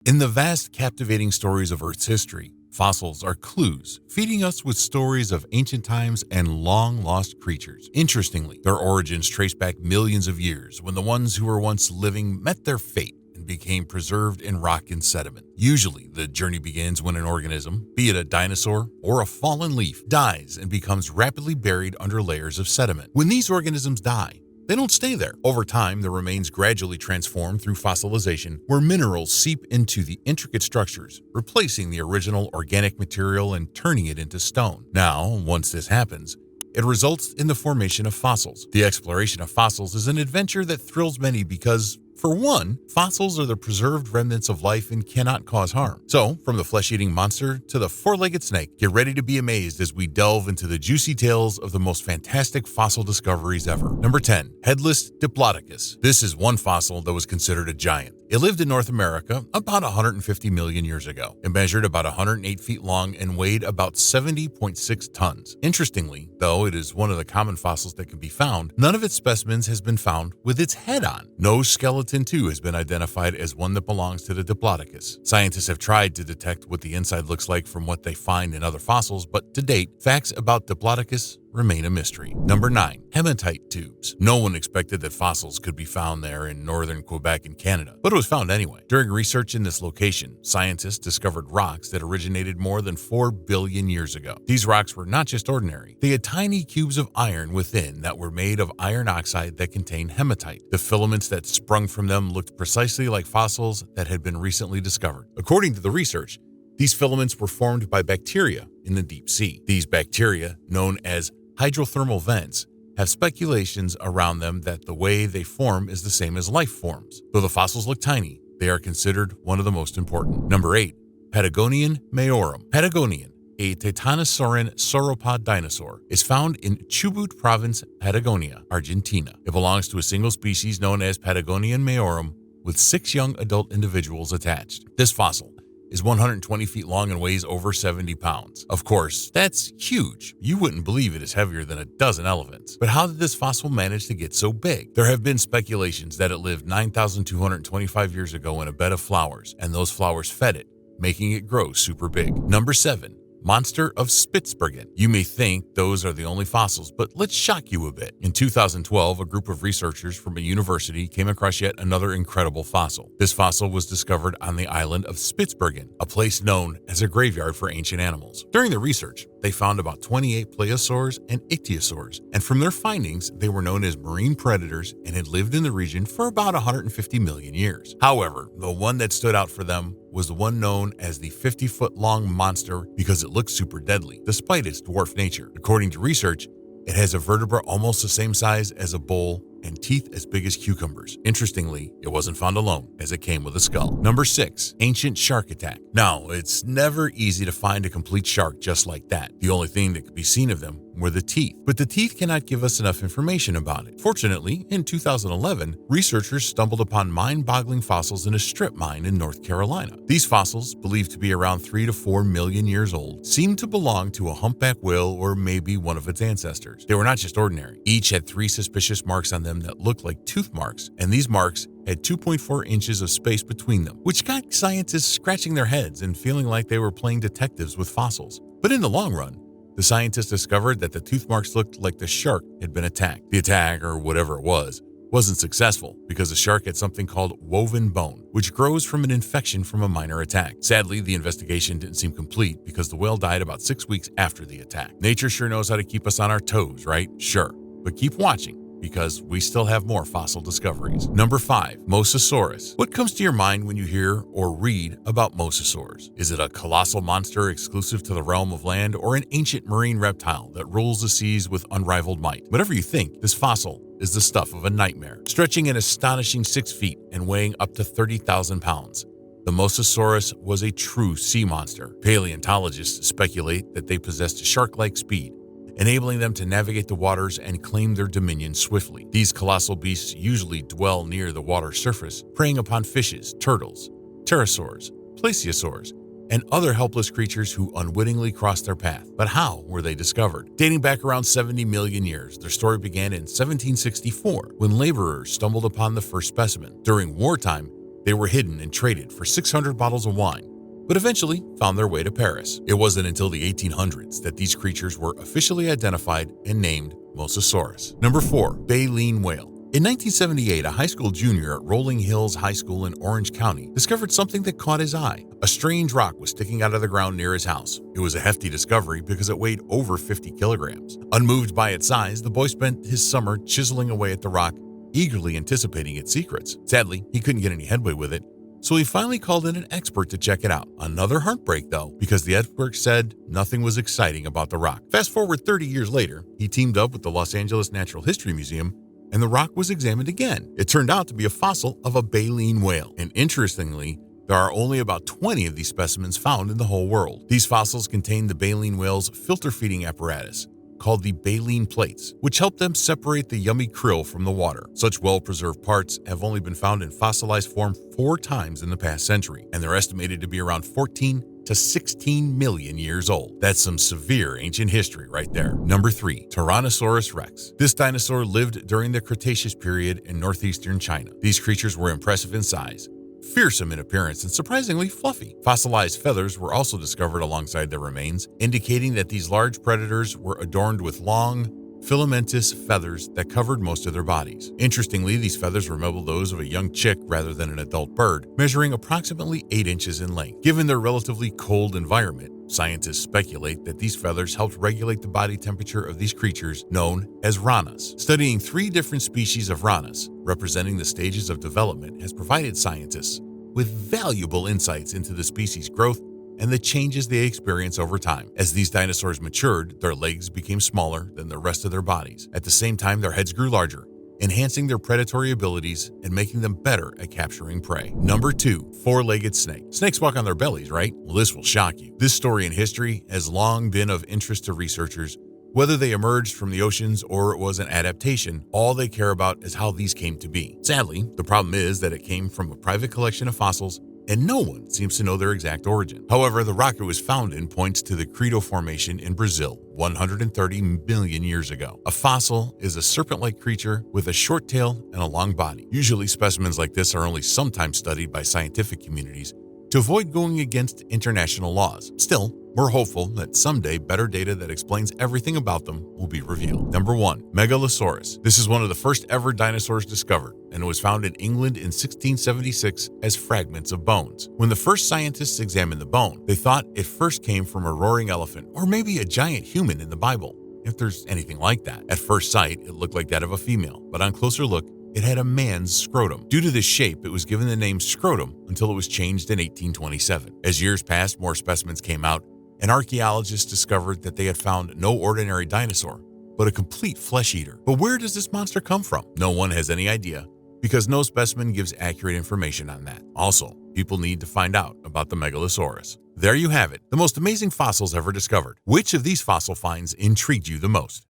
In the vast, captivating stories of Earth's history, fossils are clues, feeding us with stories of ancient times and long-lost creatures. Interestingly, their origins trace back millions of years when the ones who were once living met their fate and became preserved in rock and sediment. Usually, the journey begins when an organism, be it a dinosaur or a fallen leaf, dies and becomes rapidly buried under layers of sediment. When these organisms die, they don't stay there. Over time, the remains gradually transform through fossilization, where minerals seep into the intricate structures, replacing the original organic material and turning it into stone. Now, once this happens, it results in the formation of fossils. The exploration of fossils is an adventure that thrills many because, for one, fossils are the preserved remnants of life and cannot cause harm. So, from the flesh-eating monster to the four-legged snake, get ready to be amazed as we delve into the juicy tales of the most fantastic fossil discoveries ever. Number 10. Headless Diplodocus. This is one fossil that was considered a giant. It lived in North America about 150 million years ago. It measured about 108 feet long and weighed about 70.6 tons. Interestingly, though it is one of the common fossils that can be found, none of its specimens has been found with its head on. No skeleton, too, has been identified as one that belongs to the Diplodocus. Scientists have tried to detect what the inside looks like from what they find in other fossils, but to date, facts about Diplodocus remain a mystery. Number 9. Hematite tubes. No one expected that fossils could be found there in northern Quebec and Canada, but it was found anyway. During research in this location, scientists discovered rocks that originated more than 4 billion years ago. These rocks were not just ordinary. They had tiny cubes of iron within that were made of iron oxide that contained hematite. The filaments that sprung from them looked precisely like fossils that had been recently discovered. According to the research, these filaments were formed by bacteria in the deep sea. These bacteria, known as hydrothermal vents, have speculations around them that the way they form is the same as life forms. Though the fossils look tiny, they are considered one of the most important. Number 8. Patagonian Maorum. Patagonian, a titanosauran sauropod dinosaur, is found in Chubut Province, Patagonia, Argentina. It belongs to a single species known as Patagonian Maorum with 6 young adult individuals attached. This fossil is 120 feet long and weighs over 70 pounds. Of course, that's huge. You wouldn't believe it is heavier than a dozen elephants. But how did this fossil manage to get so big? There have been speculations that it lived 9,225 years ago in a bed of flowers, and those flowers fed it, making it grow super big. Number 7. Monster of Spitsbergen. You may think those are the only fossils, but let's shock you a bit. In 2012, a group of researchers from a university came across yet another incredible fossil. This fossil was discovered on the island of Spitsbergen, a place known as a graveyard for ancient animals. During the research, they found about 28 plesiosaurs and ichthyosaurs, and from their findings, they were known as marine predators and had lived in the region for about 150 million years. However, the one that stood out for them was the one known as the 50-foot-long monster because it looked super deadly, despite its dwarf nature. According to research, it has a vertebra almost the same size as a bull and teeth as big as cucumbers. Interestingly, it wasn't found alone, as it came with a skull. Number 6. Ancient shark attack. Now, it's never easy to find a complete shark just like that. The only thing that could be seen of them were the teeth, but the teeth cannot give us enough information about it. Fortunately, in 2011, researchers stumbled upon mind-boggling fossils in a strip mine in North Carolina. These fossils, believed to be around 3 to 4 million years old, seemed to belong to a humpback whale or maybe one of its ancestors. They were not just ordinary. Each had 3 suspicious marks on them that looked like tooth marks, and these marks had 2.4 inches of space between them, which got scientists scratching their heads and feeling like they were playing detectives with fossils. But in the long run, the scientists discovered that the tooth marks looked like the shark had been attacked. The attack, or whatever it was, wasn't successful because the shark had something called woven bone, which grows from an infection from a minor attack. Sadly, the investigation didn't seem complete because the whale died about 6 weeks after the attack. Nature sure knows how to keep us on our toes, right? Sure. But keep watching, because we still have more fossil discoveries. Number 5. Mosasaurus. What comes to your mind when you hear or read about mosasaurs? Is it a colossal monster exclusive to the realm of land, or an ancient marine reptile that rules the seas with unrivaled might? Whatever you think, this fossil is the stuff of a nightmare. Stretching an astonishing 6 feet and weighing up to 30,000 pounds, the Mosasaurus was a true sea monster. Paleontologists speculate that they possessed shark-like speed, enabling them to navigate the waters and claim their dominion swiftly. These colossal beasts usually dwell near the water surface, preying upon fishes, turtles, pterosaurs, plesiosaurs, and other helpless creatures who unwittingly cross their path. But how were they discovered? Dating back around 70 million years, their story began in 1764 when laborers stumbled upon the first specimen. During wartime, They were hidden and traded for 600 bottles of wine, but eventually found their way to Paris. It wasn't until the 1800s that these creatures were officially identified and named Mosasaurus. Number 4. Baleen whale. In 1978, a high school junior at Rolling Hills High School in Orange County discovered something that caught his eye. A strange rock was sticking out of the ground near his house. It was a hefty discovery because it weighed over 50 kilograms. Unmoved by its size, the boy spent his summer chiseling away at the rock, eagerly anticipating its secrets. Sadly, he couldn't get any headway with it, so he finally called in an expert to check it out. Another heartbreak though, because the expert said nothing was exciting about the rock. Fast forward 30 years later, he teamed up with the Los Angeles Natural History Museum, and the rock was examined again. It turned out to be a fossil of a baleen whale, and interestingly, there are only about 20 of these specimens found in the whole world. These fossils contain the baleen whale's filter feeding apparatus, called the baleen plates, which help them separate the yummy krill from the water. Such well-preserved parts have only been found in fossilized form 4 times in the past century, and they're estimated to be around 14 to 16 million years old. That's some severe ancient history right there. Number 3. Tyrannosaurus rex. This dinosaur lived during the Cretaceous period in northeastern China. These creatures were impressive in size, fearsome in appearance, and surprisingly fluffy. Fossilized feathers were also discovered alongside their remains, indicating that these large predators were adorned with long, filamentous feathers that covered most of their bodies. Interestingly, these feathers resemble those of a young chick rather than an adult bird, measuring approximately 8 inches in length. Given their relatively cold environment, scientists speculate that these feathers helped regulate the body temperature of these creatures known as ranas. Studying 3 different species of ranas, representing the stages of development, has provided scientists with valuable insights into the species' growth and the changes they experience over time. As these dinosaurs matured, their legs became smaller than the rest of their bodies. At the same time, their heads grew larger, enhancing their predatory abilities and making them better at capturing prey. Number 2. Four-legged snake. Snakes walk on their bellies, right? Well, this will shock you. This story in history has long been of interest to researchers. Whether they emerged from the oceans or it was an adaptation, all they care about is how these came to be. Sadly, the problem is that it came from a private collection of fossils, and no one seems to know their exact origin. However, the rock it was found in points to the Credo Formation in Brazil 130 million years ago. A fossil is a serpent-like creature with a short tail and a long body. Usually, specimens like this are only sometimes studied by scientific communities to avoid going against international laws. Still, we're hopeful that someday better data that explains everything about them will be revealed. Number 1. Megalosaurus. This is one of the first ever dinosaurs discovered, and it was found in England in 1676 as fragments of bones. When the first scientists examined the bone, they thought it first came from a roaring elephant, or maybe a giant human in the Bible, if there's anything like that. At first sight, it looked like that of a female, but on closer look, it had a man's scrotum. Due to this shape, it was given the name scrotum until it was changed in 1827. As years passed, more specimens came out, and archaeologists discovered that they had found no ordinary dinosaur, but a complete flesh eater. But where does this monster come from? No one has any idea, because no specimen gives accurate information on that. Also, people need to find out about the Megalosaurus. There you have it, the most amazing fossils ever discovered. Which of these fossil finds intrigued you the most?